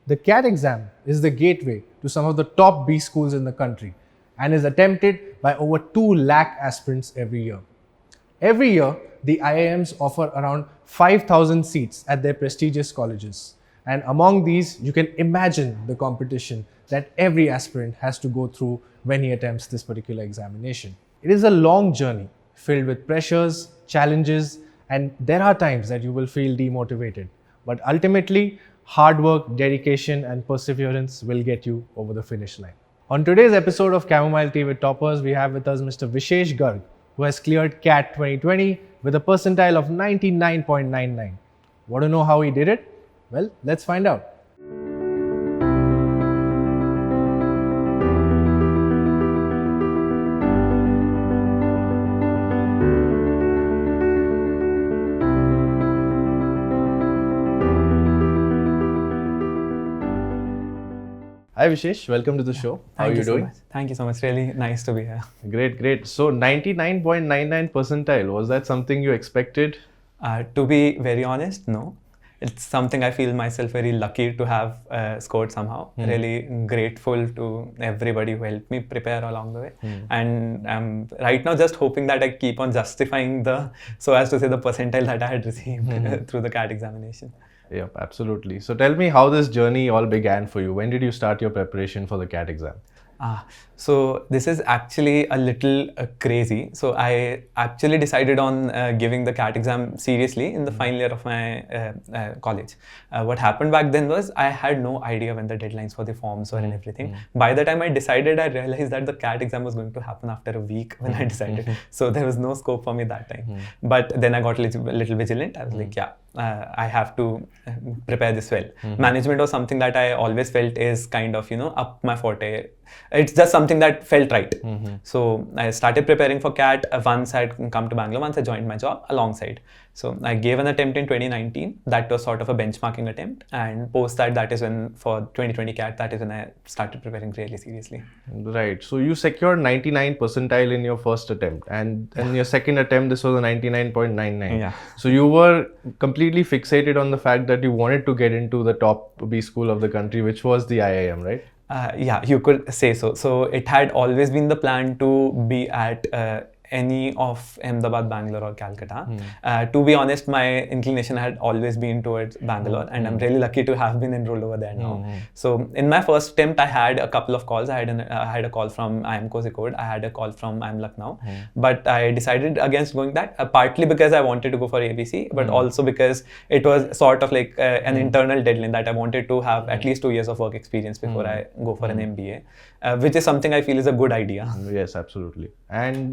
The CAT exam is the gateway to some of the top B schools in the country and is attempted by over 2 lakh aspirants every year. Every year, the IIMs offer around 5,000 seats at their prestigious colleges. And among these, you can imagine the competition that every aspirant has to go through when he attempts this particular examination. It is a long journey filled with pressures, challenges, and there are times that you will feel demotivated. But ultimately, hard work, dedication, and perseverance will get you over the finish line. On today's episode of Chamomile Tea with Toppers, we have with us Mr. Vishesh Garg, who has cleared CAT 2020 with a percentile of 99.99. Want to know how he did it? Well, let's find out. Hi Vishesh, welcome to the show. How are you doing? Thank you so much. Really nice to be here. Great. So 99.99 percentile, was that something you expected? To be very honest, no. It's something I feel myself very lucky to have scored somehow. Really grateful to everybody who helped me prepare along the way. And I'm right now just hoping that I keep on justifying the percentile that I had received through the CAT examination. Yep, absolutely. So tell me how this journey all began for you. When did you start your preparation for the CAT exam? So this is actually a little crazy. So I actually decided on giving the CAT exam seriously in the final year of my college. What happened back then was I had no idea when the deadlines for the forms were and everything. By the time I decided, I realized that the CAT exam was going to happen after a week when I decided. So there was no scope for me that time. But then I got a little vigilant. I was like, I have to prepare this well. Management was something that I always felt is kind of, up my forte. It's just something that felt right. So I started preparing for CAT once I'd come to Bangalore, once I joined my job alongside. So I gave an attempt in 2019. That was sort of a benchmarking attempt. And post that is when for 2020 CAT, that is when I started preparing really seriously. Right. So you secured 99 percentile in your first attempt. And in your second attempt, this was a 99.99. Yeah. So you were completely fixated on the fact that you wanted to get into the top B school of the country, which was the IIM, right? Yeah, you could say so. So it had always been the plan to be at any of Ahmedabad, Bangalore or Calcutta. To be honest, my inclination had always been towards Bangalore and I'm really lucky to have been enrolled over there now. So in my first attempt, I had a couple of calls. I had a call from IIM Kozhikode. I had a call from IIM Lucknow. But I decided against going that, partly because I wanted to go for ABC, but also because it was sort of like an internal deadline that I wanted to have at least 2 years of work experience before I go for an MBA, which is something I feel is a good idea. Yes, absolutely. And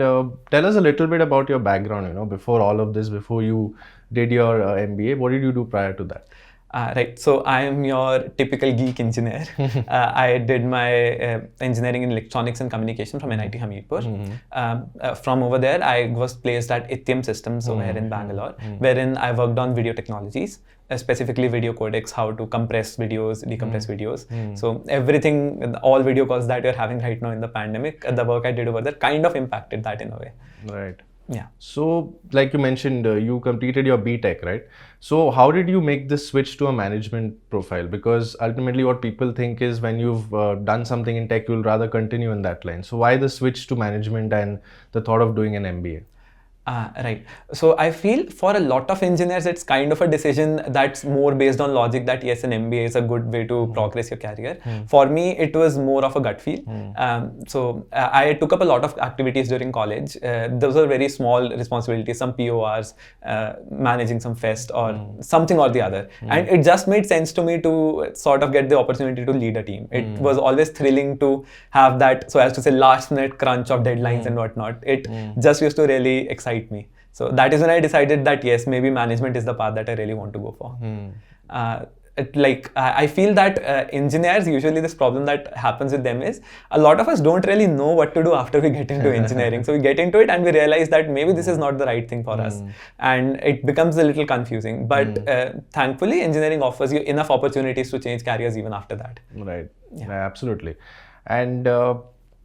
tell us a little bit about your background, before all of this, before you did your MBA, what did you do prior to that? Right, so I am your typical geek engineer. I did my engineering in electronics and communication from NIT Hamirpur. From over there, I was placed at Itium Systems over here in Bangalore, wherein I worked on video technologies, specifically video codecs, how to compress videos, decompress videos. So everything, all video calls that you're having right now in the pandemic, the work I did over there kind of impacted that in a way. Right. Yeah. So, like you mentioned, you completed your BTech, right? So, how did you make this switch to a management profile? Because ultimately, what people think is when you've done something in tech, you'll rather continue in that line. So, why the switch to management and the thought of doing an MBA? Right. So I feel for a lot of engineers, it's kind of a decision that's more based on logic that yes, an MBA is a good way to progress your career. For me, it was more of a gut feel. So I took up a lot of activities during college. Those were very small responsibilities, some PORs, managing some fest or something or the other. And it just made sense to me to sort of get the opportunity to lead a team. It was always thrilling to have that, so as to say, last minute crunch of deadlines and whatnot. It just used to really excite me. So that is when I decided that yes, maybe management is the path that I really want to go for. I feel that engineers, usually this problem that happens with them is a lot of us don't really know what to do after we get into engineering. So we get into it and we realize that maybe this is not the right thing for us. And it becomes a little confusing. But thankfully, engineering offers you enough opportunities to change careers even after that. Right. Yeah, absolutely. And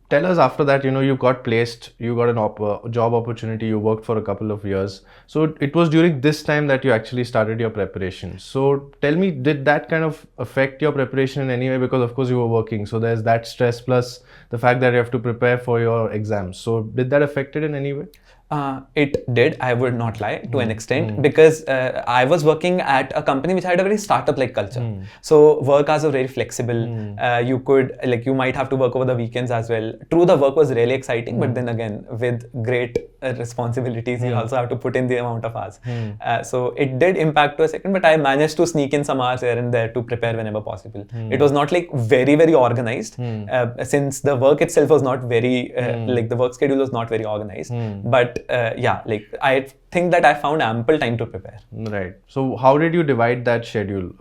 tell us after that, you got placed, you got a job opportunity, you worked for a couple of years. So it was during this time that you actually started your preparation. So tell me, did that kind of affect your preparation in any way? Because of course you were working, so there's that stress plus the fact that you have to prepare for your exams. So did that affect it in any way? It did, I would not lie, to an extent, because I was working at a company which had a very startup-like culture. So work hours were very flexible. You might have to work over the weekends as well. True, the work was really exciting, but then again, with great responsibilities, you also have to put in the amount of hours. So it did impact to a second, but I managed to sneak in some hours here and there to prepare whenever possible. It was not like very, very organized, since the work itself was not very, the work schedule was not very organized. But I think that I found ample time to prepare. Right. So how did you divide that schedule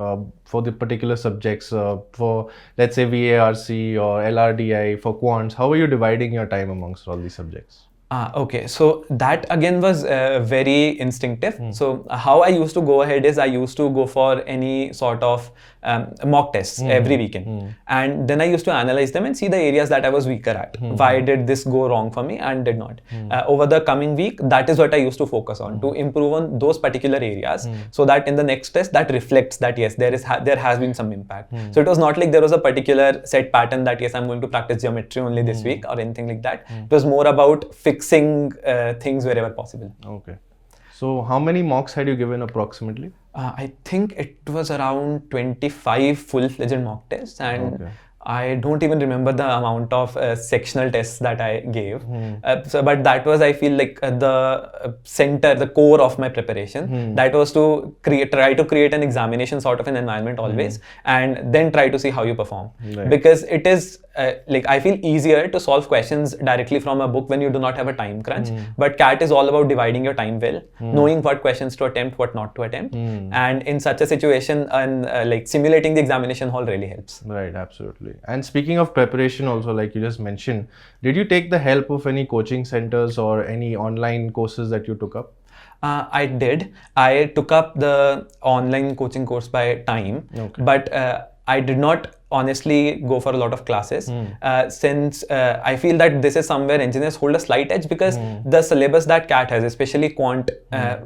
for the particular subjects, for let's say VARC or LRDI, for quants? How were you dividing your time amongst all these subjects? Okay, so that again was very instinctive. So how I used to go ahead is I used to go for any sort of mock tests every weekend, and then I used to analyze them and see the areas that I was weaker at. Why did this go wrong for me and did not? Over the coming week, that is what I used to focus on, to improve on those particular areas, so that in the next test that reflects that yes, there has been some impact. So it was not like there was a particular set pattern that yes, I'm going to practice geometry only this week or anything like that. It was more about fixing things wherever possible. Okay. So how many mocks had you given approximately? I think it was around 25 full-fledged mock tests, and I don't even remember the amount of sectional tests that I gave. But that was, I feel like, the center, the core of my preparation. That was to try to create an examination sort of an environment always, and then try to see how you perform. Right. Because it is, I feel easier to solve questions directly from a book when you do not have a time crunch. But CAT is all about dividing your time well, knowing what questions to attempt, what not to attempt. And in such a situation, and simulating the examination hall really helps. Right, absolutely. And speaking of preparation also, like you just mentioned, did you take the help of any coaching centers or any online courses that you took up? I did. I took up the online coaching course by time, but I did not honestly go for a lot of classes, since I feel that this is somewhere engineers hold a slight edge, because the syllabus that CAT has, especially quant,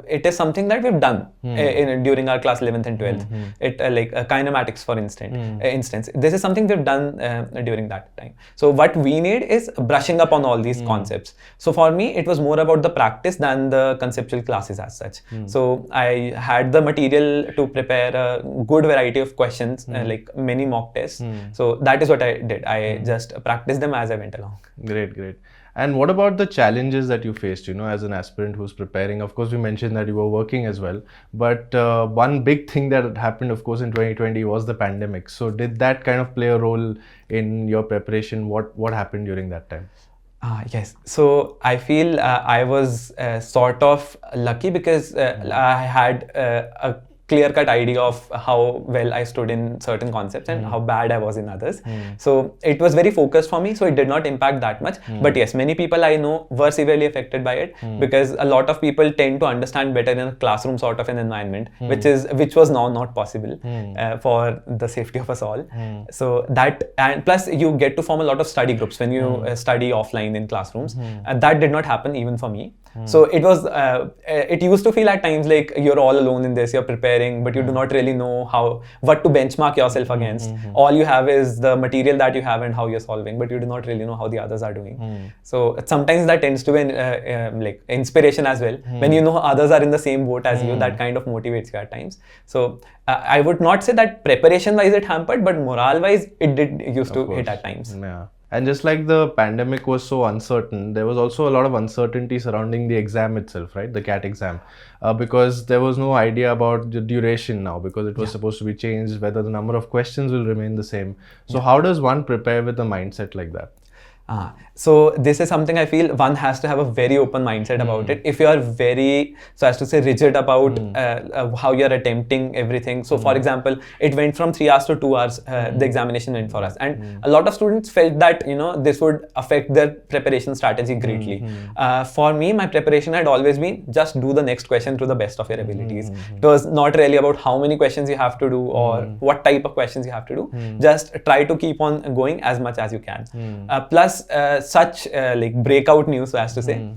it is something that we've done during our class 11th and 12th. Kinematics, for instance. This is something we've done during that time. So what we need is brushing up on all these concepts. So for me, it was more about the practice than the conceptual classes as such. So I had the material to prepare a good variety of questions, like many mock tests. So that is what I did. I just practiced them as I went along. Great, great. And what about the challenges that you faced, as an aspirant who's preparing? Of course, we mentioned that you were working as well, but one big thing that happened, of course, in 2020 was the pandemic. So did that kind of play a role in your preparation? What happened during that time? Yes. So I feel I was sort of lucky, because I had a clear-cut idea of how well I stood in certain concepts and how bad I was in others. So it was very focused for me, so it did not impact that much. But yes, many people I know were severely affected by it, because a lot of people tend to understand better in a classroom sort of an environment, which was now not possible for the safety of us all. So that, and plus you get to form a lot of study groups when you study offline in classrooms. That did not happen even for me. So it was, it used to feel at times like you're all alone in this, you're preparing, but you do not really know what to benchmark yourself against. All you have is the material that you have and how you're solving, but you do not really know how the others are doing. So sometimes that tends to be like inspiration as well. When you know others are in the same boat as you, that kind of motivates you at times. So I would not say that preparation wise it hampered, but morale wise it did used to hit at times. Yeah. And just like the pandemic was so uncertain, there was also a lot of uncertainty surrounding the exam itself, right? The CAT exam, because there was no idea about the duration now, because it was supposed to be changed, whether the number of questions will remain the same. So how does one prepare with a mindset like that? So this is something I feel one has to have a very open mindset about it. If you are very, so as to say, rigid about how you are attempting everything. So for example, it went from 3 hours to 2 hours, the examination went for us. And a lot of students felt that, this would affect their preparation strategy greatly. For me, my preparation had always been just do the next question to the best of your abilities. It was not really about how many questions you have to do or what type of questions you have to do. Just try to keep on going as much as you can. Plus, plus such like breakout news, so as to say,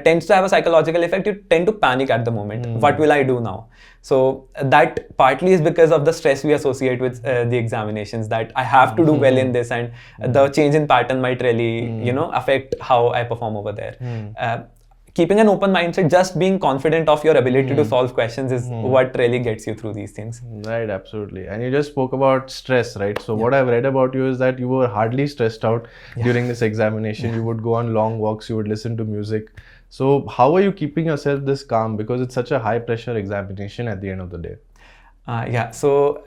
tends to have a psychological effect. You tend to panic at the moment. What will I do now? So that partly is because of the stress we associate with the examinations, that I have to do well in this, and the change in pattern might really, affect how I perform over there. Keeping an open mindset, just being confident of your ability to solve questions is what really gets you through these things. Right, absolutely. And you just spoke about stress, right? So what I've read about you is that you were hardly stressed out during this examination. You would go on long walks, you would listen to music. So how are you keeping yourself this calm? Because it's such a high pressure examination at the end of the day. So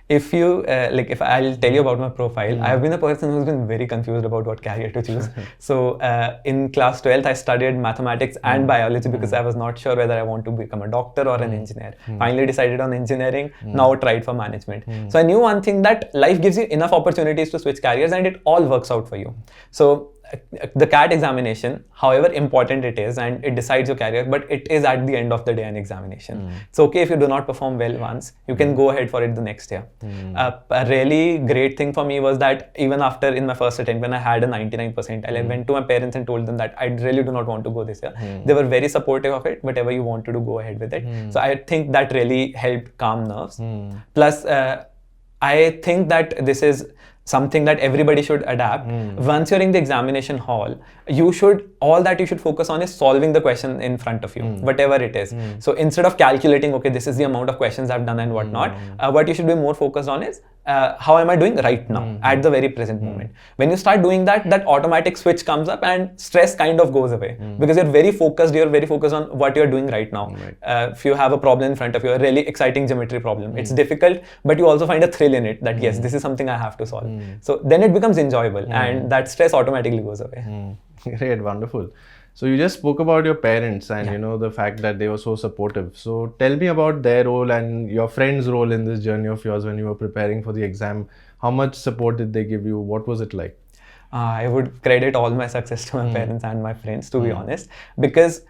if you if I'll tell you about my profile, I've been a person who's been very confused about what career to choose. So in class 12th, I studied mathematics and biology because I was not sure whether I want to become a doctor or an engineer. Finally decided on engineering, now tried for management. So I knew one thing, that life gives you enough opportunities to switch careers and it all works out for you. So the CAT examination, however important it is, and it decides your career, but it is at the end of the day an examination. It's okay if you do not perform well once, you can go ahead for it the next year. A really great thing for me was that even after in my first attempt, when I had a 99%, I went to my parents and told them that I really do not want to go this year. They were very supportive of it. Whatever you want to do, go ahead with it. So I think that really helped calm nerves. Plus, I think that this is something that everybody should adapt. Once you're in the examination hall, you should focus on is solving the question in front of you, whatever it is. So instead of calculating, okay, this is the amount of questions I've done and whatnot, what you should be more focused on is how am I doing right now at the very present moment. When you start doing that, that automatic switch comes up and stress kind of goes away because you're very focused on what you're doing right now. If you have a problem in front of you, a really exciting geometry problem, it's difficult, but you also find a thrill in it that yes, this is something I have to solve. So then it becomes enjoyable and that stress automatically goes away. Great, wonderful. So you just spoke about your parents and the fact that they were so supportive. So tell me about their role and your friend's role in this journey of yours when you were preparing for the exam. How much support did they give you? What was it like? I would credit all my success to my parents and my friends, to be honest, because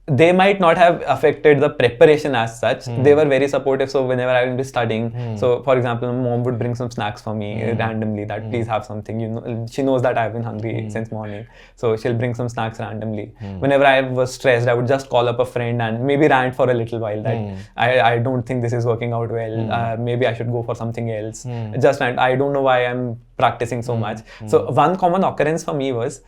they might not have affected the preparation as such. They were very supportive. So whenever I would be studying, so for example, my mom would bring some snacks for me randomly, that please have something. She knows that I've been hungry since morning, so she'll bring some snacks randomly. Whenever I was stressed, I would just call up a friend and maybe rant for a little while that I don't think this is working out well. Maybe I should go for something else. Just rant. I don't know why I'm practicing so much. So one common occurrence for me was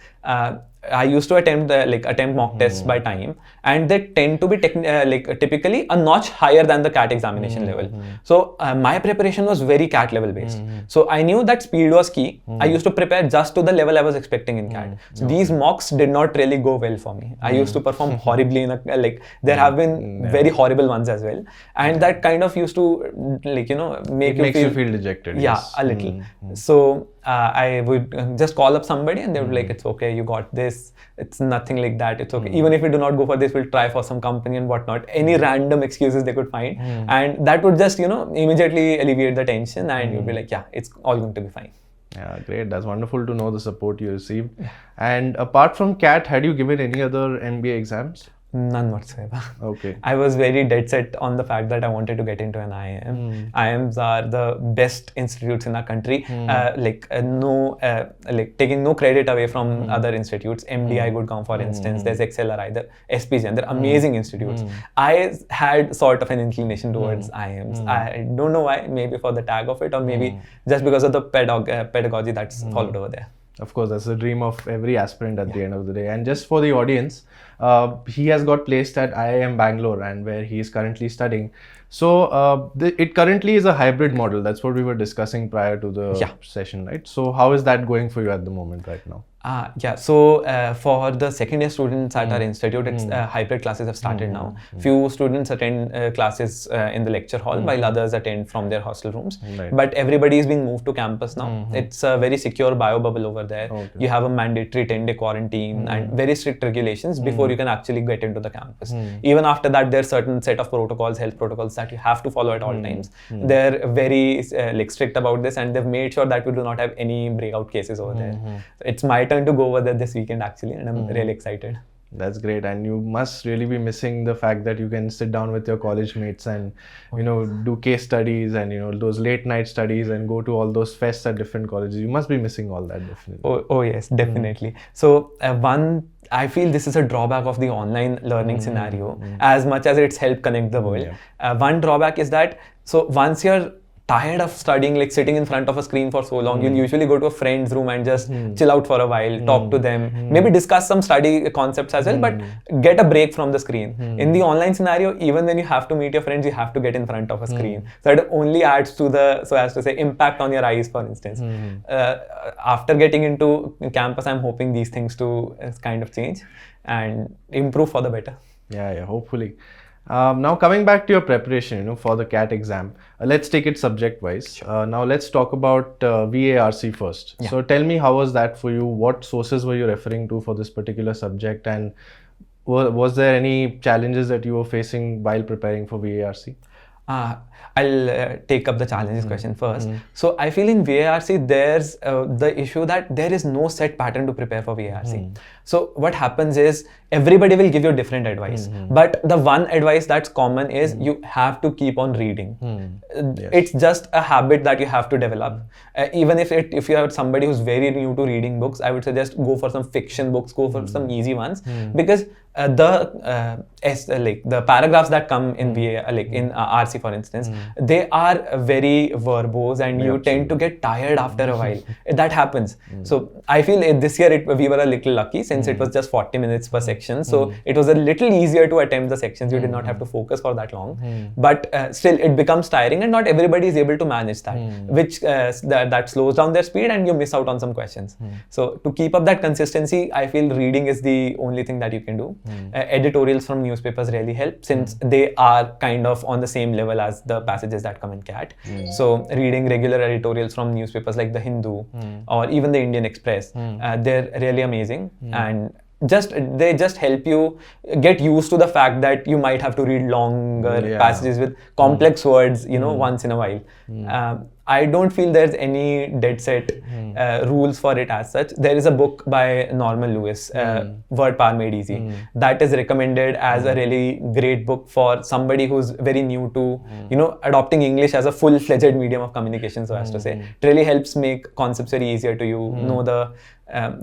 I used to attempt mock tests by time, and they tend to be typically a notch higher than the CAT examination level. So my preparation was very CAT level based. So I knew that speed was key. I used to prepare just to the level I was expecting in CAT. So these mocks did not really go well for me. I used to perform horribly in there have been very horrible ones as well, and that kind of used to make you feel dejected. Yeah, a little. So I would just call up somebody and they would be like, it's okay, you got this, it's nothing like that, it's okay. Even if we do not go for this, we'll try for some company and whatnot. Any random excuses they could find. And that would just, immediately alleviate the tension and you'd be like, yeah, it's all going to be fine. Yeah, great. That's wonderful to know the support you received. And apart from CAT, had you given any other MBA exams? None whatsoever. Okay. I was very dead set on the fact that I wanted to get into an IIM. IIMs are the best institutes in our country. Taking no credit away from other institutes. MDI Gurgaon, for instance, there's XLRI, the SPGN, they're amazing institutes. I had sort of an inclination towards IIMs. I don't know why, maybe for the tag of it, or maybe just because of the pedagogy that's followed over there. Of course, that's the dream of every aspirant at the end of the day. And just for the audience, he has got placed at IIM Bangalore and where he is currently studying. So it currently is a hybrid model. That's what we were discussing prior to the session, right? So how is that going for you at the moment right now? So for the second year students at our institute, it's hybrid classes have started now. Few students attend classes in the lecture hall while others attend from their hostel rooms. But everybody is being moved to campus now. It's a very secure bio bubble over there. You have a mandatory 10-day quarantine and very strict regulations before you can actually get into the campus. Even after that, there's certain set of protocols, health protocols that you have to follow at all times. They're very strict about this, and they've made sure that we do not have any breakout cases over there. It's my turn to go over there this weekend actually, and I'm really excited. That's great, and you must really be missing the fact that you can sit down with your college mates and do case studies and those late night studies and go to all those fests at different colleges. You must be missing all that, definitely. Oh yes, definitely. So I feel this is a drawback of the online learning scenario, as much as it's helped connect the world. One drawback is that, so once you're tired of studying, like sitting in front of a screen for so long, you'll usually go to a friend's room and just chill out for a while, talk to them, maybe discuss some study concepts as well, but get a break from the screen. In the online scenario, even when you have to meet your friends, you have to get in front of a screen. So it only adds to the, so as to say, impact on your eyes, for instance. After getting into campus, I'm hoping these things to kind of change and improve for the better. Yeah, hopefully. Now coming back to your preparation, for the CAT exam, let's take it subject-wise. Sure. Now let's talk about VARC first. Yeah. So tell me, how was that for you? What sources were you referring to for this particular subject, and was there any challenges that you were facing while preparing for VARC? I'll take up the challenges question first. So I feel in VARC, there's the issue that there is no set pattern to prepare for VARC. So what happens is everybody will give you different advice, but the one advice that's common is you have to keep on reading. Yes. It's just a habit that you have to develop. Even if you are somebody who's very new to reading books, I would suggest go for some fiction books, go for some easy ones, because the paragraphs that come in VA, like in RC for instance, they are very verbose and you tend to get tired after a while. That happens. So I feel this year we were a little lucky since it was just 40 minutes per section. So it was a little easier to attempt the sections. You did not have to focus for that long. But still it becomes tiring and not everybody is able to manage that, which that slows down their speed and you miss out on some questions. So to keep up that consistency, I feel reading is the only thing that you can do. Editorials from newspapers really help since they are kind of on the same level as the passages that come in CAT. So reading regular editorials from newspapers like the Hindu or even the Indian Express, they're really amazing and they just help you get used to the fact that you might have to read longer passages with complex words, once in a while. I don't feel there's any dead set rules for it as such. There is a book by Norman Lewis, Word Power Made Easy, that is recommended as a really great book for somebody who's very new to, adopting English as a full-fledged medium of communication, so as to say. It really helps make concepts very easier to you, know the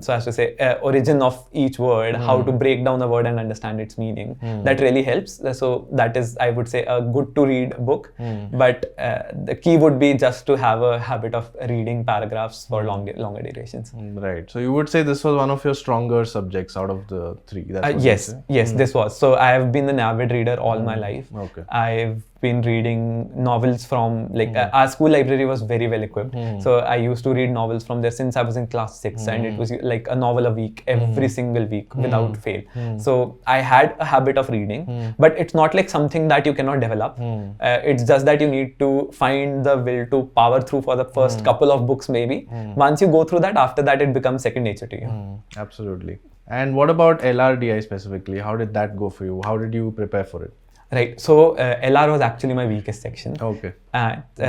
so as to say, origin of each word, how to break down a word and understand its meaning. That really helps. So that is, I would say, a good to read book. But the key would be just to have a habit of reading paragraphs for longer durations. Right. So you would say this was one of your stronger subjects out of the three. That's what yes, this was. So I have been an avid reader all my life. Okay. I've been reading novels from our school library was very well equipped. So I used to read novels from there since I was in class 6 and it was like a novel a week, every single week without fail. So I had a habit of reading, but it's not like something that you cannot develop. It's just that you need to find the will to power through for the first couple of books maybe. Once you go through that, after that it becomes second nature to you. Absolutely. And what about LRDI specifically? How did that go for you? How did you prepare for it? Right. So LR was actually my weakest section. Okay.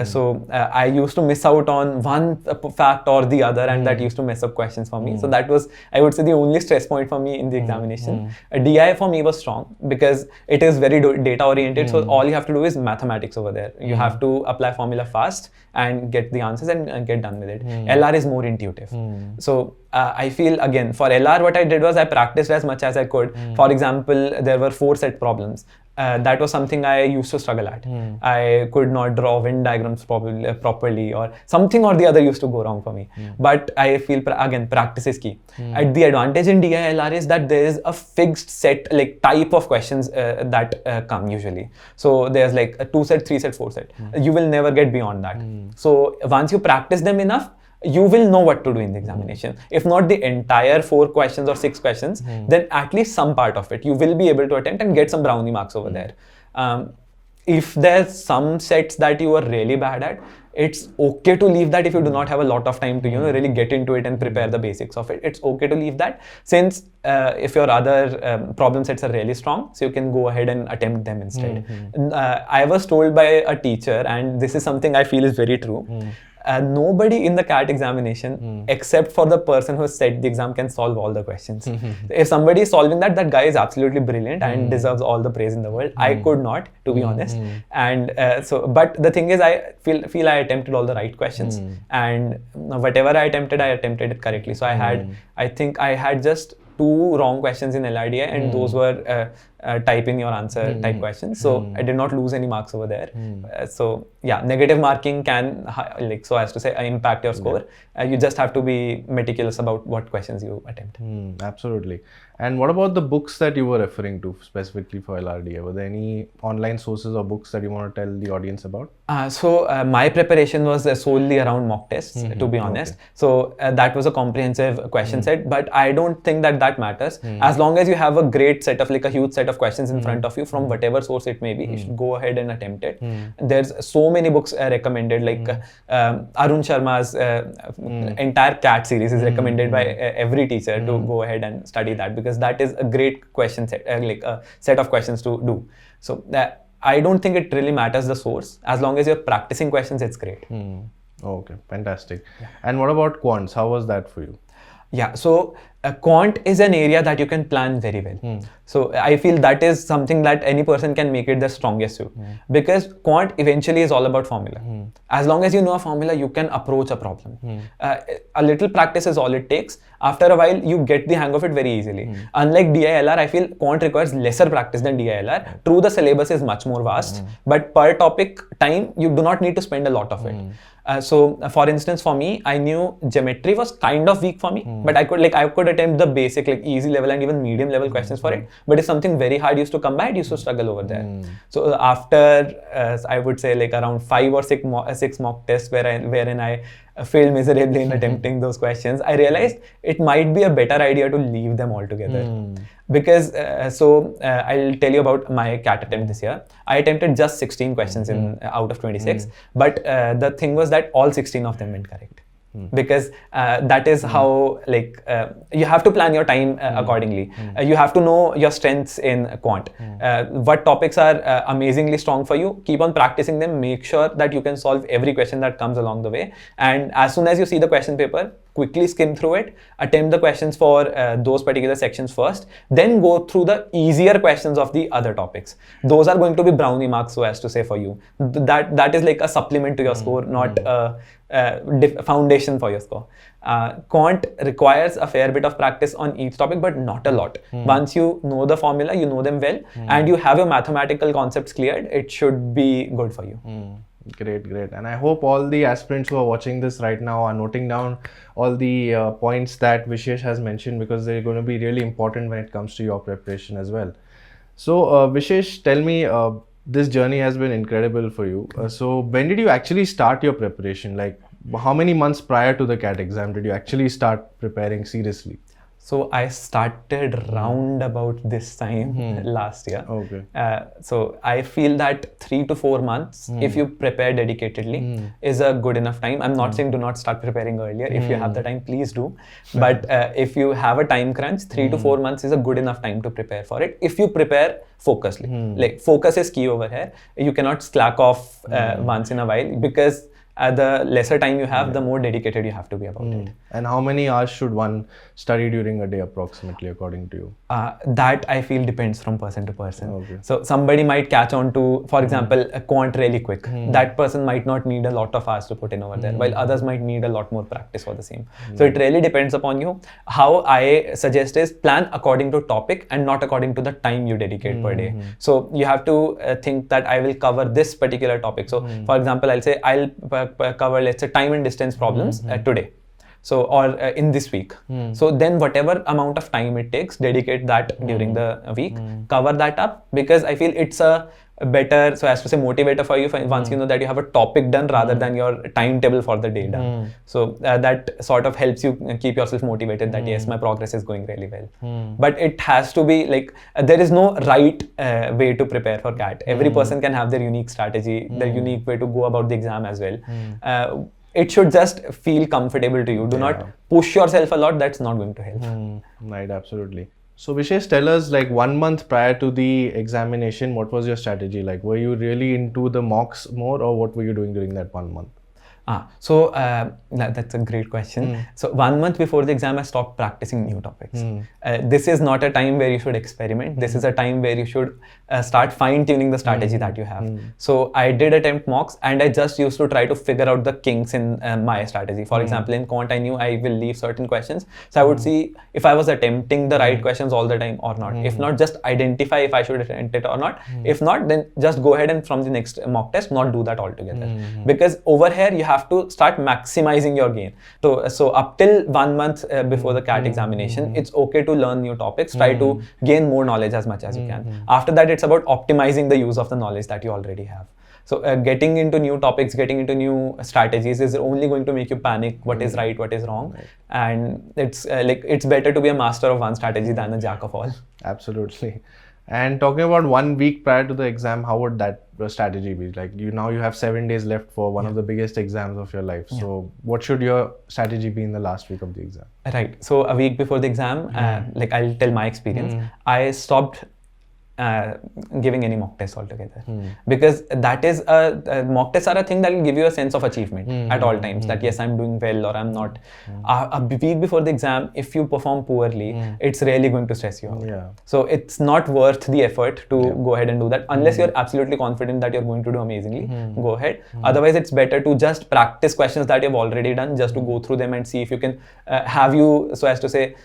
So I used to miss out on one fact or the other, and that used to mess up questions for me. So that was, I would say, the only stress point for me in the examination. DI for me was strong because it is very data oriented. So all you have to do is mathematics over there. You have to apply formula fast and get the answers and get done with it. LR is more intuitive. So I feel, again, for LR, what I did was I practiced as much as I could. For example, there were 4 set problems. That was something I used to struggle at. I could not draw Venn diagrams properly, or something or the other used to go wrong for me. But I feel, again, practice is key. The advantage in DILR is that there is a fixed set, like type of questions that come usually. So there's like a 2 set, 3 set, 4 set. You will never get beyond that. So once you practice them enough, you will know what to do in the examination. If not the entire 4 questions or 6 questions, then at least some part of it you will be able to attempt and get some brownie marks over there. If there's some sets that you are really bad at, it's okay to leave that if you do not have a lot of time to really get into it and prepare the basics of it. It's okay to leave that, since if your other problem sets are really strong, so you can go ahead and attempt them instead. I was told by a teacher, and this is something I feel is very true. nobody in the CAT examination except for the person who set the exam can solve all the questions. If somebody is solving that, that guy is absolutely brilliant and deserves all the praise in the world. I could not, to be honest. And but the thing is, I feel I attempted all the right questions, and whatever I attempted it correctly. So I think I had just 2 wrong questions in LRDI, and those were type in your answer type questions. So I did not lose any marks over there. So yeah, negative marking can so as to say impact your score. You just have to be meticulous about what questions you attempt. Absolutely. And what about the books that you were referring to specifically for LRDI? Were there any online sources or books that you want to tell the audience about? So my preparation was solely around mock tests, to be honest. So that was a comprehensive question set, but I don't think that matters. As long as you have a great set of, like a huge set of questions in front of you from whatever source it may be, you should go ahead and attempt it. There's so many books recommended, like Arun Sharma's entire CAT series is recommended by every teacher to go ahead and study that, because that is a great question set, like a set of questions to do. So I don't think it really matters the source. As long as you're practicing questions, it's great. Okay, fantastic. And what about quants? How was that for you? Yeah, so quant is an area that you can plan very well. So I feel that is something that any person can make it the strongest suit, because quant eventually is all about formula. As long as you know a formula, you can approach a problem. A little practice is all it takes. After a while, you get the hang of it very easily. Unlike DILR, I feel quant requires lesser practice than DILR. True, the syllabus is much more vast, but per topic time, you do not need to spend a lot of it. So for instance, for me, I knew geometry was kind of weak for me, but I could attempt the basic, like easy level and even medium level questions for it. But if something very hard used to come by, I used to struggle over there. So after I would say like around 5 or 6 mock tests wherein I failed miserably in attempting those questions, I realized it might be a better idea to leave them altogether. Because I'll tell you about my CAT attempt this year. I attempted just 16 questions out of 26, but the thing was that all 16 of them went correct. Because that is how, like, you have to plan your time accordingly. You have to know your strengths in quant. What topics are amazingly strong for you, keep on practicing them, make sure that you can solve every question that comes along the way. And as soon as you see the question paper, quickly skim through it, attempt the questions for those particular sections first, then go through the easier questions of the other topics. Those are going to be brownie marks, so as to say, for you. That is like a supplement to your score, not a foundation for your score. Quant requires a fair bit of practice on each topic, but not a lot. Once you know the formula, you know them well, and you have your mathematical concepts cleared, it should be good for you. Great. And I hope all the aspirants who are watching this right now are noting down all the points that Vishesh has mentioned, because they're going to be really important when it comes to your preparation as well. So Vishesh, tell me, this journey has been incredible for you. So when did you actually start your preparation? Like, how many months prior to the CAT exam did you actually start preparing seriously? So I started round about this time last year. Okay. So I feel that 3 to 4 months, if you prepare dedicatedly, is a good enough time. I'm not saying do not start preparing earlier. If you have the time, please do. But if you have a time crunch, 3 to 4 months is a good enough time to prepare for it. If you prepare focusedly, like focus is key over here. You cannot slack off once in a while, because the lesser time you have, the more dedicated you have to be about it. And how many hours should one study during a day approximately, according to you? That I feel depends from person to person. Okay. So somebody might catch on to, for example, a quant really quick. That person might not need a lot of hours to put in over there, while others might need a lot more practice for the same. So it really depends upon you. How I suggest is plan according to topic and not according to the time you dedicate per day. So you have to think that I will cover this particular topic. So for example, I'll say I'll cover, let's say, time and distance problems today. So, or in this week. So then whatever amount of time it takes, dedicate that during the week, cover that up, because I feel it's a better, so as to say, motivator for you once you know that you have a topic done rather than your timetable for the day done. So that sort of helps you keep yourself motivated that yes, my progress is going really well. But it has to be like, there is no right way to prepare for CAT. Every person can have their unique strategy, their unique way to go about the exam as well. It should just feel comfortable to you. Do not push yourself a lot. That's not going to help. Right, absolutely. So Vishesh, tell us, like 1 month prior to the examination, what was your strategy? Like, were you really into the mocks more, or what were you doing during that 1 month? That's a great question. So 1 month before the exam, I stopped practicing new topics. This is not a time where you should experiment. This is a time where you should start fine-tuning the strategy that you have. So I did attempt mocks, and I just used to try to figure out the kinks in my strategy. For example, in quant, I knew I will leave certain questions. So I would see if I was attempting the right questions all the time or not. If not, just identify if I should attempt it or not. If not, then just go ahead and from the next mock test, not do that altogether. Because over here, you have to start maximizing your gain. So up till 1 month before the CAT examination, it's okay to learn new topics. Try to gain more knowledge as much as you can. After that, it's about optimizing the use of the knowledge that you already have. So getting into new topics, getting into new strategies is only going to make you panic what is right, what is wrong. And it's it's better to be a master of one strategy than a jack of all. Absolutely. And talking about 1 week prior to the exam, how would that strategy be? Like you have 7 days left for one of the biggest exams of your life. So what should your strategy be in the last week of the exam? Right. So a week before the exam, I'll tell my experience. I stopped giving any mock tests altogether, because that is mock tests are a thing that will give you a sense of achievement at all times, that yes, I'm doing well or I'm not. A week before the exam, if you perform poorly, it's really going to stress you out. So it's not worth the effort to go ahead and do that unless you're absolutely confident that you're going to do amazingly. Go ahead. Otherwise, it's better to just practice questions that you've already done, just to go through them and see if you can so as to say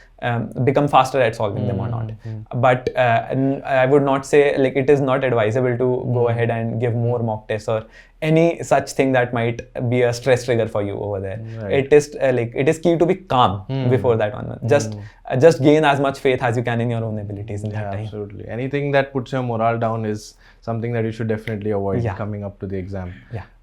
become faster at solving them or not. But I would not say it is not advisable to go ahead and give more mock tests or any such thing that might be a stress trigger for you over there. It is it is key to be calm before that one. Just gain as much faith as you can in your own abilities in that time. Absolutely. Anything that puts your morale down is something that you should definitely avoid coming up to the exam.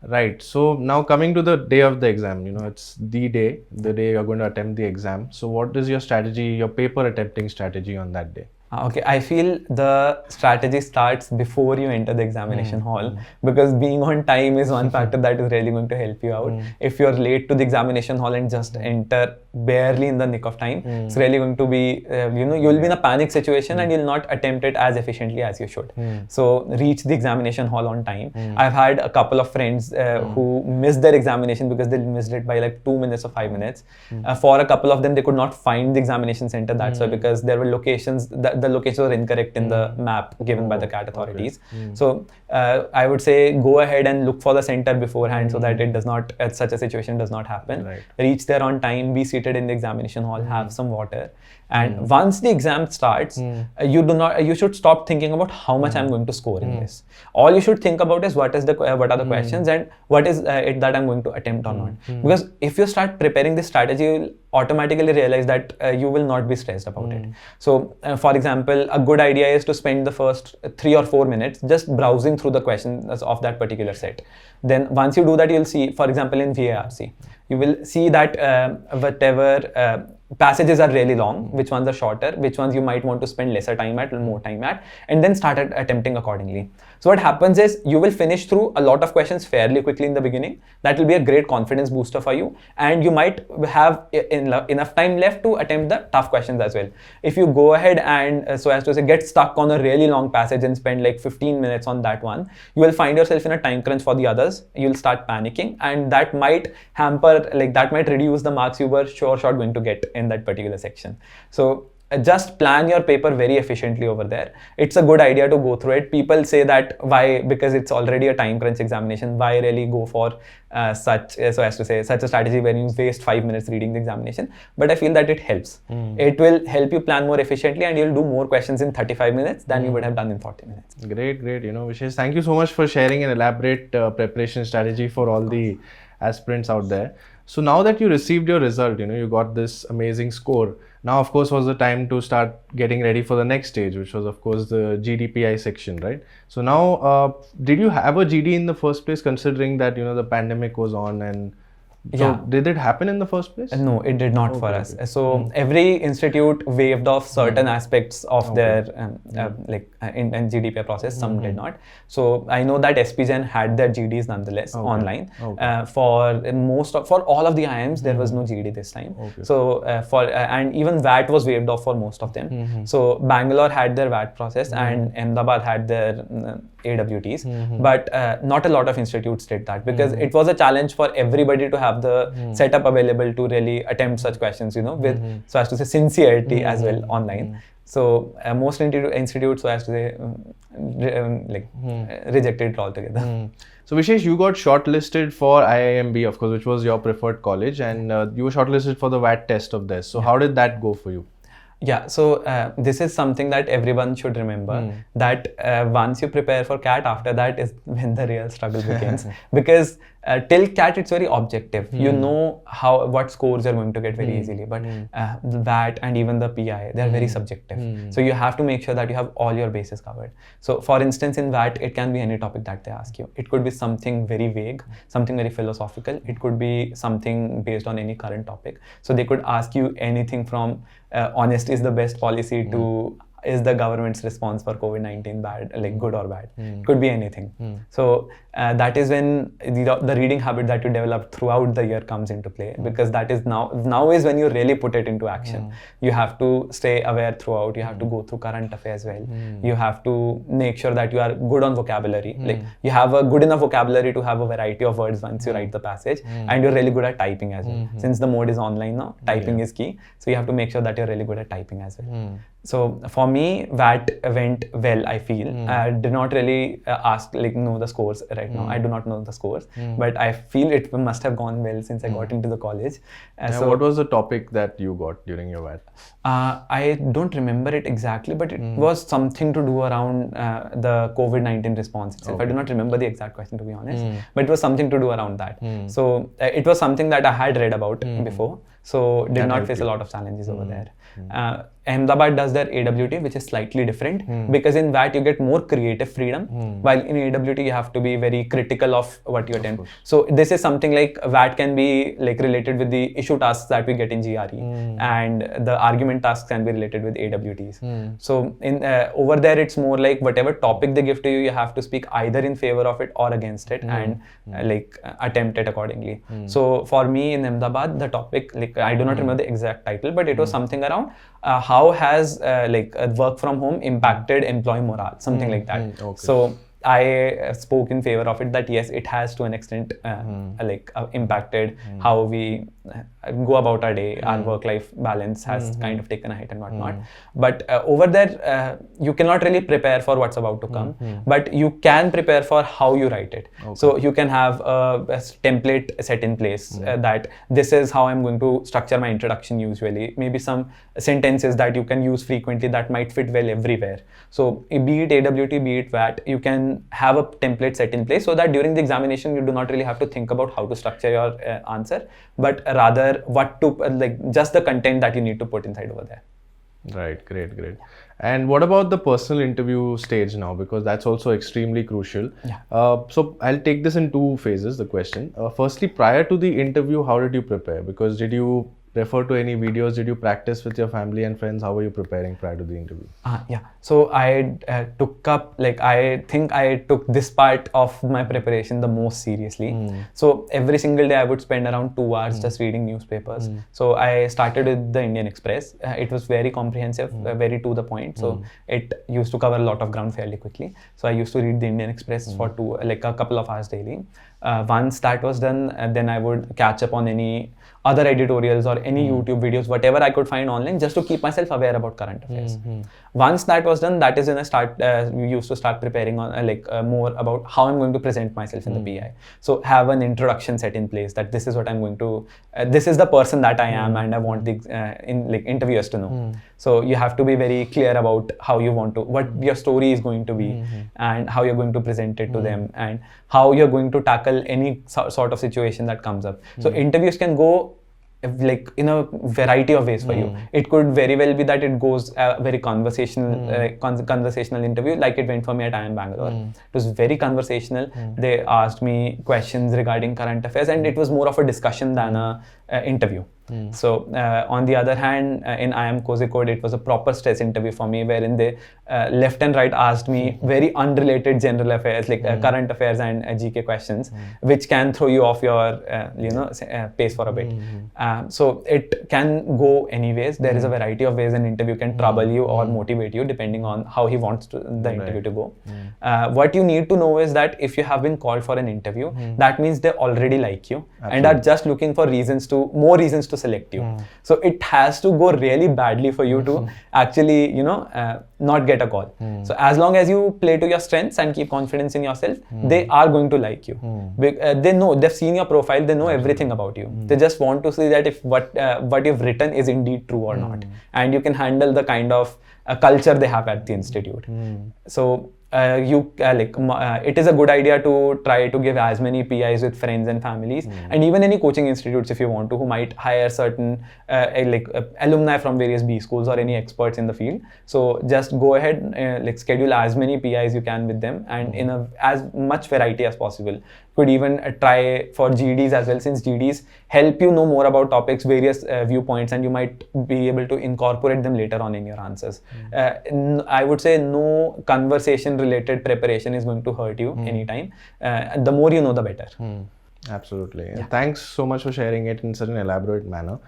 Right. So now coming to the day of the exam, it's the day you're going to attempt the exam. So what is your strategy, your paper attempting strategy on that day? Okay, I feel the strategy starts before you enter the examination hall, because being on time is one factor that is really going to help you out. If you're late to the examination hall and just enter barely in the nick of time, it's really going to be, you'll be in a panic situation and you'll not attempt it as efficiently as you should. So reach the examination hall on time. I've had a couple of friends who missed their examination because they missed it by 2 minutes or 5 minutes. For a couple of them, they could not find the examination center. That's why, because there were locations the locations were incorrect in the map given by the CAT authorities. So I would say go ahead and look for the center beforehand so that it does not, such a situation does not happen. Reach there on time, be seated in the examination hall, have some water. And once the exam starts, you should stop thinking about how much I'm going to score in this. All you should think about is what are the questions and what is it that I'm going to attempt or not. Because if you start preparing this strategy, you'll automatically realize that you will not be stressed about it. So for example, a good idea is to spend the first 3 or 4 minutes just browsing through the questions of that particular set. Then once you do that, you'll see, for example, in VARC, you will see that whatever passages are really long, which ones are shorter, which ones you might want to spend lesser time at or more time at, and then start attempting accordingly. So what happens is you will finish through a lot of questions fairly quickly in the beginning. That will be a great confidence booster for you, and you might have enough time left to attempt the tough questions as well. If you go ahead and so as to say get stuck on a really long passage and spend 15 minutes on that one, you will find yourself in a time crunch for the others. You'll start panicking, and that might hamper, that might reduce the marks you were sure going to get in that particular section. So just plan your paper very efficiently over there. It's a good idea to go through it. People say that why, because it's already a time crunch examination, why really go for such a strategy where you waste 5 minutes reading the examination? But I feel that it helps. It will help you plan more efficiently, and you'll do more questions in 35 minutes than you would have done in 40 minutes. Great. Vishesh, thank you so much for sharing an elaborate preparation strategy for all the aspirants out there. So now that you received your result, you got this amazing score. Now, of course, was the time to start getting ready for the next stage, which was, of course, the GDPI section, right? So now, did you have a GD in the first place, considering that, the pandemic was on and So Yeah. did it happen in the first place? No, it did not for us. So every institute waived off certain aspects of their in GDPR process. Some did not. So I know that SPGen had their GDs nonetheless online. For all of the IIMs, there was no GD this time. So and even VAT was waived off for most of them. So Bangalore had their VAT process and Ahmedabad had their AWTs, but not a lot of institutes did that because it was a challenge for everybody to have the setup available to really attempt such questions, with so as to say sincerity as well online. So most institutes, so as to say, rejected it altogether. So Vishesh, you got shortlisted for IIMB, of course, which was your preferred college, and you were shortlisted for the VAT test of this. So how did that go for you? Yeah, so this is something that everyone should remember, that once you prepare for CAT, after that is when the real struggle begins. Because till CAT, it's very objective. You know what scores you're going to get very easily. But the VAT and even the PI, they're very subjective. So you have to make sure that you have all your bases covered. So for instance, in VAT, it can be any topic that they ask you. It could be something very vague, something very philosophical. It could be something based on any current topic. So they could ask you anything from honesty is the best policy to is the government's response for COVID-19 bad, like good or bad? Could be anything. So that is when the reading habit that you develop throughout the year comes into play, because that is now is when you really put it into action. You have to stay aware throughout. You have to go through current affairs well. You have to make sure that you are good on vocabulary. Like you have a good enough vocabulary to have a variety of words once you write the passage, and you're really good at typing as well. Since the mode is online now, typing is key. So you have to make sure that you're really good at typing as well. So for me, VAT went well, I feel. I did not really know the scores right now. I do not know the scores, but I feel it must have gone well since I got into the college. So what was the topic that you got during your VAT? I don't remember it exactly, but it was something to do around the COVID-19 response itself. I do not remember the exact question, to be honest, but it was something to do around that. So it was something that I had read about before, so did not face a lot of challenges over there. Ahmedabad does their AWT, which is slightly different, because in VAT you get more creative freedom, while in AWT you have to be very critical of what you attempt. So this is something like VAT can be like related with the issue tasks that we get in GRE, and the argument tasks can be related with AWTs. So in over there it's more like whatever topic they give to you, you have to speak either in favor of it or against it, and attempt it accordingly. So for me in Ahmedabad, the topic, I do not remember the exact title, but it was something around how has work from home impacted employee morale, something like that. So I spoke in favor of it, that yes, it has to an extent impacted how we go about our day. Our work-life balance has kind of taken a hit and whatnot. But over there, you cannot really prepare for what's about to come, but you can prepare for how you write it. So you can have a template set in place, that this is how I'm going to structure my introduction usually. Maybe some sentences that you can use frequently that might fit well everywhere. So be it AWT, be it VAT, you can have a template set in place so that during the examination you do not really have to think about how to structure your answer, but rather what to just the content that you need to put inside over there. Right, great. And what about the personal interview stage now? Because that's also extremely crucial. Yeah. So I'll take this in two phases, the question. Firstly, prior to the interview, how did you prepare? Because did you refer to any videos? Did you practice with your family and friends? How were you preparing prior to the interview? Yeah. So I took up, I think I took this part of my preparation the most seriously. So every single day I would spend around 2 hours just reading newspapers. So I started with the Indian Express. It was very comprehensive, very to the point. So it used to cover a lot of ground fairly quickly. So I used to read the Indian Express for a couple of hours daily. Once that was done, then I would catch up on any other editorials or any YouTube videos, whatever I could find online, just to keep myself aware about current affairs. Once that was done, that is when I used to start preparing on more about how I'm going to present myself in the PI. So have an introduction set in place, that this is what I'm going to, this is the person that I am, and I want the interviewers to know. So you have to be very clear about how you want to, what your story is going to be, and how you're going to present it to them, and how you're going to tackle any sort of situation that comes up. So interviews can go like in a variety of ways for you. It could very well be that it goes very conversational interview, like it went for me at IIM Bangalore. It was very conversational. They asked me questions regarding current affairs, and it was more of a discussion than a interview. So on the other hand, in IIM Kozhikode, it was a proper stress interview for me, wherein they left and right asked me very unrelated general affairs, like current affairs and GK questions, which can throw you off your pace for a bit. So it can go anyways. There is a variety of ways an interview can trouble you or motivate you, depending on how he wants the interview to go. What you need to know is that if you have been called for an interview, that means they already like you and are just looking for more reasons to select you. So it has to go really badly for you to actually, not get a call. So as long as you play to your strengths and keep confidence in yourself, they are going to like you. They know, they've seen your profile, they know everything about you. They just want to see that if what you've written is indeed true or not, and you can handle the kind of culture they have at the institute. So it is a good idea to try to give as many PIs with friends and families, and even any coaching institutes if you want to, who might hire certain alumni from various B schools or any experts in the field. So just go ahead, schedule as many PIs you can with them, and in as much variety as possible. Could even try for GDs as well, since GDs help you know more about topics, various viewpoints, and you might be able to incorporate them later on in your answers. I would say no conversation related preparation is going to hurt you anytime. The more you know, the better. Absolutely. Yeah. Thanks so much for sharing it in such an elaborate manner.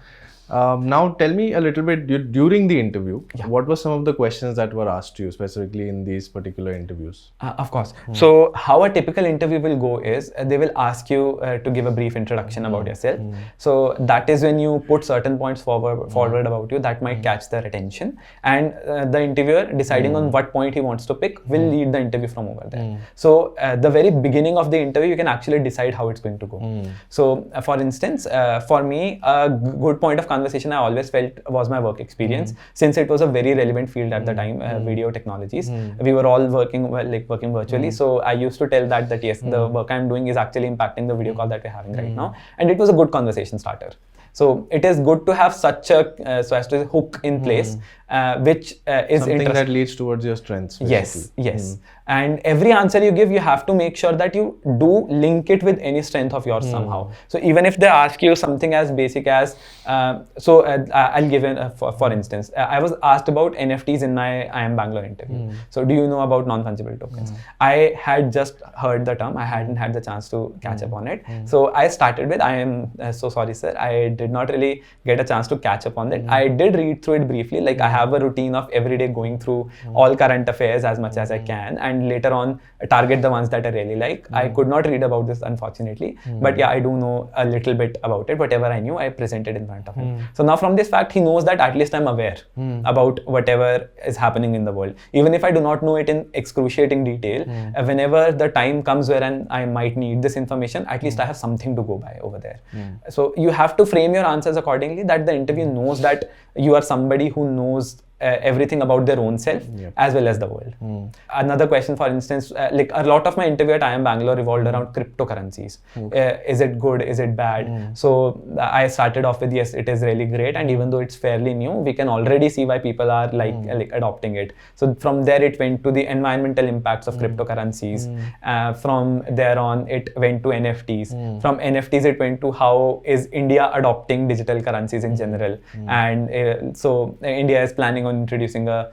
Now tell me a little bit, during the interview, what were some of the questions that were asked to you specifically in these particular interviews? Of course. So how a typical interview will go is they will ask you to give a brief introduction about yourself. So that is when you put certain points forward about you that might catch their attention, and the interviewer, deciding on what point he wants to pick, will lead the interview from over there. So the very beginning of the interview, you can actually decide how it's going to go. So for instance, for me, a good point of conversation I always felt was my work experience, since it was a very relevant field at the time, video technologies. We were all working virtually, so I used to tell that yes, the work I'm doing is actually impacting the video call that we're having right now, and it was a good conversation starter. So it is good to have such a so as to hook in place, which is something that leads towards your strengths. Basically. Yes. And every answer you give, you have to make sure that you do link it with any strength of yours somehow. So even if they ask you something as basic as, I'll give for instance, I was asked about NFTs in my IIM Bangalore interview. So do you know about non-fungible tokens? I had just heard the term, I hadn't had the chance to catch up on it. So I started with, I am so sorry sir, I did not really get a chance to catch up on it. I did read through it briefly, like I have a routine of every day going through all current affairs as much as I can, and later on target the ones that I really like. I could not read about this unfortunately, but yeah, I do know a little bit about it. Whatever I knew, I presented in front of him. So now from this fact, he knows that at least I'm aware about whatever is happening in the world. Even if I do not know it in excruciating detail, whenever the time comes where I might need this information, at least I have something to go by over there. So you have to frame your answers accordingly, that the interview knows that you are somebody who knows everything about their own self as well as the world. Another question, for instance, like a lot of my interview at IIM Bangalore revolved around cryptocurrencies. Is it good? Is it bad? So I started off with, yes, it is really great, and even though it's fairly new, we can already see why people are like adopting it. So from there it went to the environmental impacts of cryptocurrencies. From there on it went to NFTs. From NFTs it went to how is India adopting digital currencies in general, and so India is planning on introducing a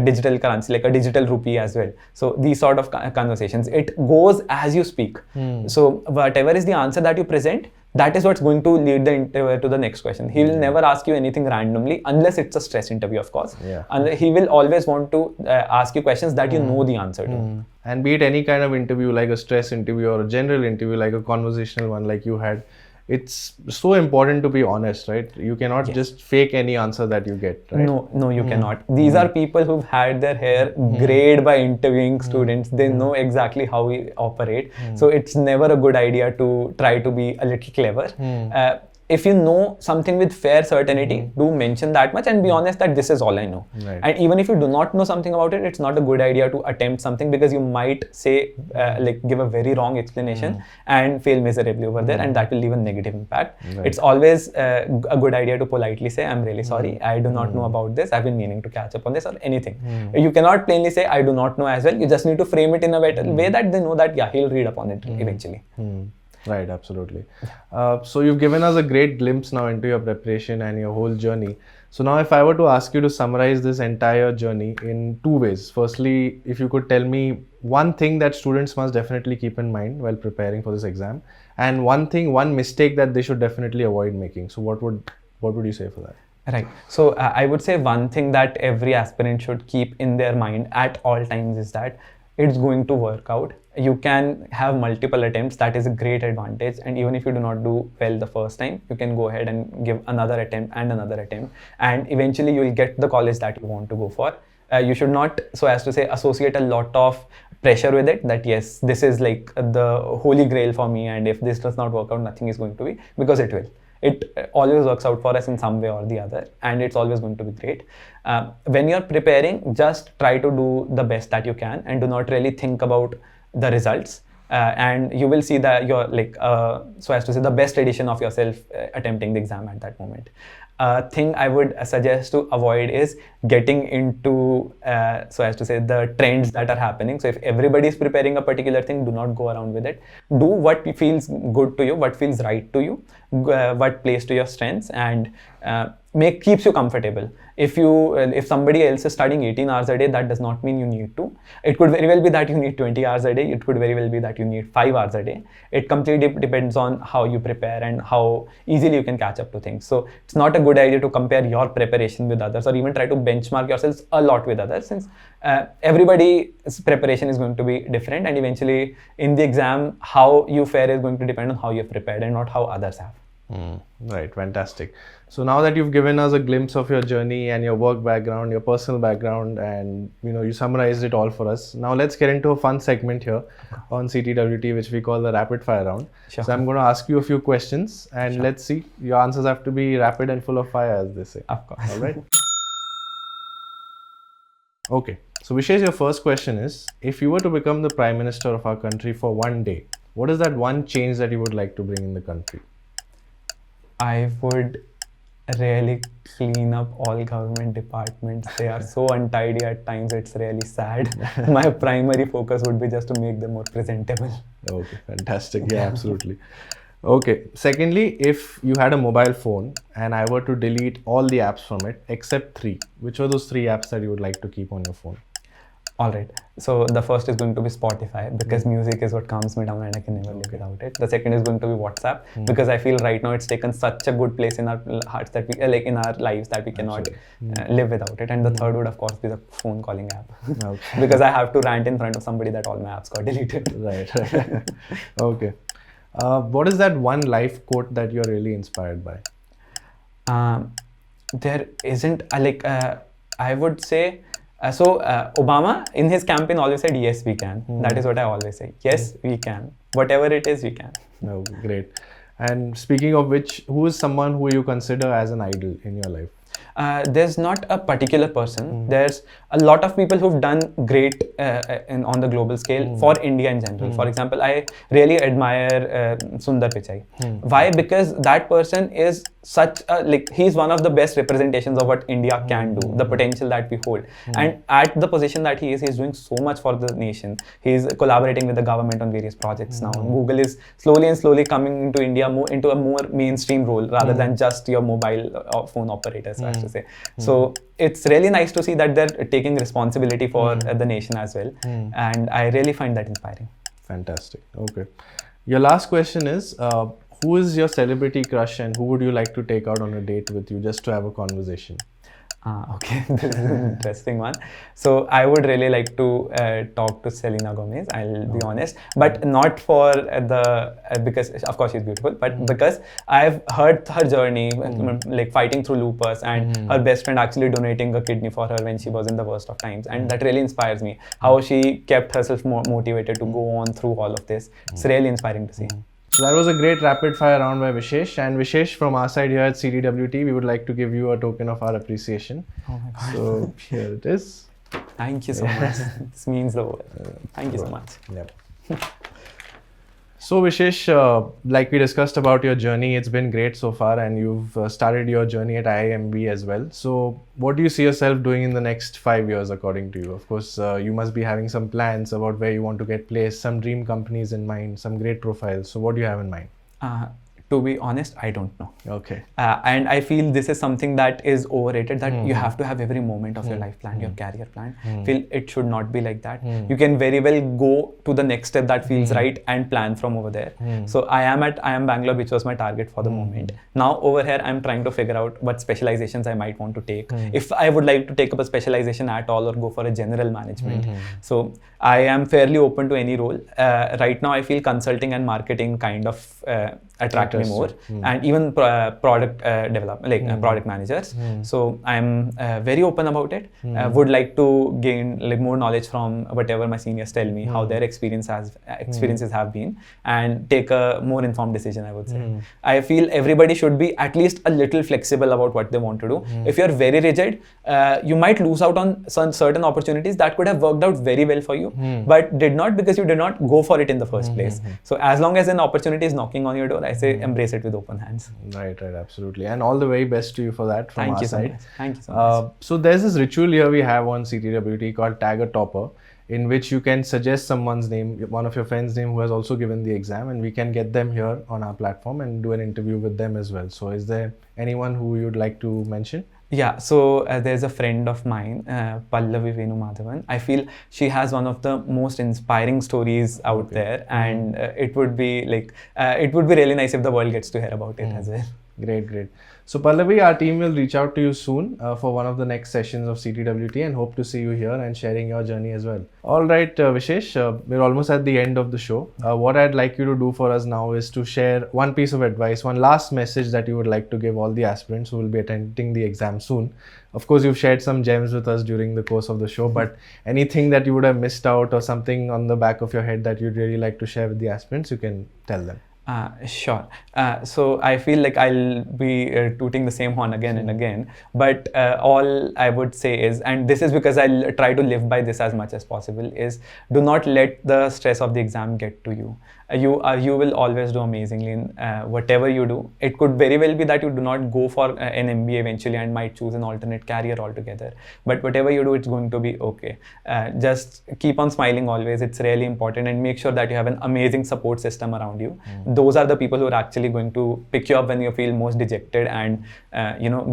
digital currency, like a digital rupee as well. So these sort of conversations, it goes as you speak. So whatever is the answer that you present, that is what's going to lead the interviewer to the next question. He will never ask you anything randomly, unless it's a stress interview, of course. He will always want to ask you questions that you know the answer to. And be it any kind of interview, like a stress interview or a general interview, like a conversational one like you had, it's so important to be honest, right? You cannot just fake any answer that you get, right? No, you cannot. These are people who've had their hair grayed by interviewing students. They know exactly how we operate. So it's never a good idea to try to be a little clever. if you know something with fair certainty, do mention that much and be honest that this is all I know. Right. And even if you do not know something about it, it's not a good idea to attempt something, because you might say like give a very wrong explanation and fail miserably over there, and that will leave a negative impact. Right. It's always a good idea to politely say, I'm really sorry, I do not know about this, I've been meaning to catch up on this, or anything. You cannot plainly say I do not know as well. You just need to frame it in a better way that they know that yeah, he'll read up on it eventually. Right, absolutely. So you've given us a great glimpse now into your preparation and your whole journey. So now if I were to ask you to summarize this entire journey in two ways. Firstly, if you could tell me one thing that students must definitely keep in mind while preparing for this exam, and one mistake that they should definitely avoid making. So what would you say for that? Right. So I would say one thing that every aspirant should keep in their mind at all times is that it's going to work out. You can have multiple attempts. That is a great advantage. And even if you do not do well the first time, you can go ahead and give another attempt and another attempt. And eventually you will get the college that you want to go for. You should not, so as to say, associate a lot of pressure with it, that yes, this is like the holy grail for me, and if this does not work out, nothing is going to be, because it will. It always works out for us in some way or the other, and it's always going to be great. When you're preparing, just try to do the best that you can and do not really think about the results. And you will see that you're like, so as to say, the best edition of yourself attempting the exam at that moment. Thing I would suggest to avoid is getting into, so as to say, the trends that are happening. So if everybody is preparing a particular thing, do not go around with it. Do what feels good to you, what feels right to you, what plays to your strengths, and keeps you comfortable. If somebody else is studying 18 hours a day, that does not mean you need to. It could very well be that you need 20 hours a day. It could very well be that you need 5 hours a day. It completely depends on how you prepare and how easily you can catch up to things. So it's not a good idea to compare your preparation with others, or even try to benchmark yourselves a lot with others, since everybody's preparation is going to be different, and eventually in the exam, how you fare is going to depend on how you've prepared and not how others have. Right, fantastic. So now that you've given us a glimpse of your journey and your work background, your personal background, and you summarized it all for us. Now let's get into a fun segment here on CTWT, which we call the rapid fire round. Sure. So I'm going to ask you a few questions, and let's see. Your answers have to be rapid and full of fire, as they say. Of course. All right. Okay. So Vishesh, your first question is: if you were to become the Prime Minister of our country for one day, what is that one change that you would like to bring in the country? I would really clean up all government departments. They are so untidy at times, it's really sad. My primary focus would be just to make them more presentable. Okay, fantastic. Yeah, absolutely. Okay. Secondly, if you had a mobile phone and I were to delete all the apps from it except 3, which are those 3 apps that you would like to keep on your phone? All right. So the first is going to be Spotify, because music is what calms me down and I can never live without it. The second is going to be WhatsApp, because I feel right now it's taken such a good place in our hearts that we, like in our lives, that we cannot live without it. And the third would of course be the phone calling app, Okay. because I have to rant in front of somebody that all my apps got deleted. Right. Okay. What is that one life quote that you're really inspired by? There isn't I would say, Obama in his campaign always said, yes, we can. That is what I always say. Yes, we can. Whatever it is, we can. Oh, great. And speaking of which, who is someone who you consider as an idol in your life? There's not a particular person. There's a lot of people who've done great on the global scale for India in general. For example, I really admire Sundar Pichai. Why? Because that person is such a, he's one of the best representations of what India can do, the potential that we hold. And at the position that he is, he's doing so much for the nation. He's collaborating with the government on various projects now. Google is slowly coming into India into a more mainstream role rather than just your mobile phone operators, I have to say. So it's really nice to see that they're taking responsibility for the nation as well. And I really find that inspiring. Fantastic. Okay. Your last question is, who is your celebrity crush and who would you like to take out on a date with you just to have a conversation? Okay, this is an interesting one. So I would really like to talk to Selena Gomez, I'll be honest, but not for because of course she's beautiful, but because I've heard her journey, like fighting through lupus, and her best friend actually donating a kidney for her when she was in the worst of times, and that really inspires me, how she kept herself more motivated to go on through all of this. It's really inspiring to see. So that was a great rapid fire round by Vishesh. And Vishesh, from our side here at CDWT, we would like to give you a token of our appreciation. Oh my God. So here it is. Thank you so much. This means the world. Thank you so much. Yep. So Vishesh, like we discussed about your journey, it's been great so far, and you've started your journey at IIMB as well. So what do you see yourself doing in the next 5 years according to you? Of course, you must be having some plans about where you want to get placed, some dream companies in mind, some great profiles. So what do you have in mind? To be honest, I don't know. Okay. And I feel this is something that is overrated, that you have to have every moment of your life planned, your career planned. Feel it should not be like that. You can very well go to the next step that feels right and plan from over there. So I am Bangalore, which was my target for the moment. Now over here, I'm trying to figure out what specializations I might want to take. If I would like to take up a specialization at all or go for a general management. So I am fairly open to any role. Right now, I feel consulting and marketing kind of attract me more, and even product development, like product managers. So I'm very open about it. Would like to gain like more knowledge from whatever my seniors tell me, how their experiences have been, and take a more informed decision, I would say. I feel everybody should be at least a little flexible about what they want to do. If you're very rigid, you might lose out on some certain opportunities that could have worked out very well for you, but did not, because you did not go for it in the first place. So as long as an opportunity is knocking on your door, I say embrace it with open hands. Right, absolutely. And all the very best to you for that from our side. Thank you so much. So there's this ritual here we have on CTWT called Tag a Topper, in which you can suggest someone's name, one of your friends' name who has also given the exam, and we can get them here on our platform and do an interview with them as well. So is there anyone who you'd like to mention? Yeah, so there's a friend of mine, Pallavi Venumadhavan. I feel she has one of the most inspiring stories out there, and it would be really nice if the world gets to hear about it as well. Great. So Pallavi, our team will reach out to you soon for one of the next sessions of CTWT, and hope to see you here and sharing your journey as well. All right, Vishesh, we're almost at the end of the show. What I'd like you to do for us now is to share one piece of advice, one last message that you would like to give all the aspirants who will be attending the exam soon. Of course, you've shared some gems with us during the course of the show, but anything that you would have missed out or something on the back of your head that you'd really like to share with the aspirants, you can tell them. Sure. So I feel like I'll be tooting the same horn again and again, but all I would say is, and this is because I'll try to live by this as much as possible, is do not let the stress of the exam get to you. You will always do amazingly in whatever you do. It could very well be that you do not go for an MBA eventually and might choose an alternate career altogether. But whatever you do, it's going to be okay. Just keep on smiling always. It's really important, and make sure that you have an amazing support system around you. Those are the people who are actually going to pick you up when you feel most dejected, and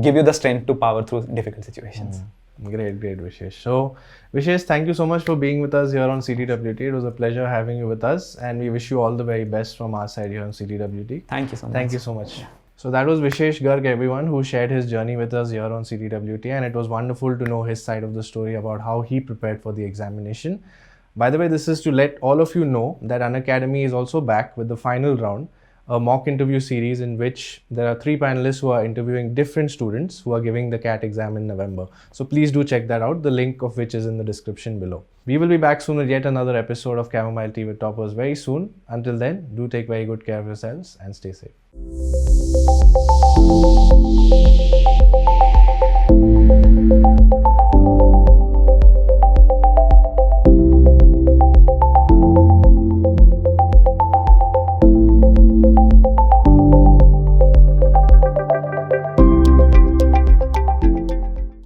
give you the strength to power through difficult situations. Great, Vishesh. So, Vishesh, thank you so much for being with us here on CTWT. It was a pleasure having you with us, and we wish you all the very best from our side here on CTWT. Thank you so much. Thank you so much. So that was Vishesh Garg, everyone, who shared his journey with us here on CTWT, and it was wonderful to know his side of the story about how he prepared for the examination. By the way, this is to let all of you know that Unacademy is also back with the final round, a mock interview series in which there are 3 panelists who are interviewing different students who are giving the CAT exam in November. So please do check that out, the link of which is in the description below. We will be back soon with yet another episode of Chamomile Tea with Toppers very soon. Until then, do take very good care of yourselves and stay safe.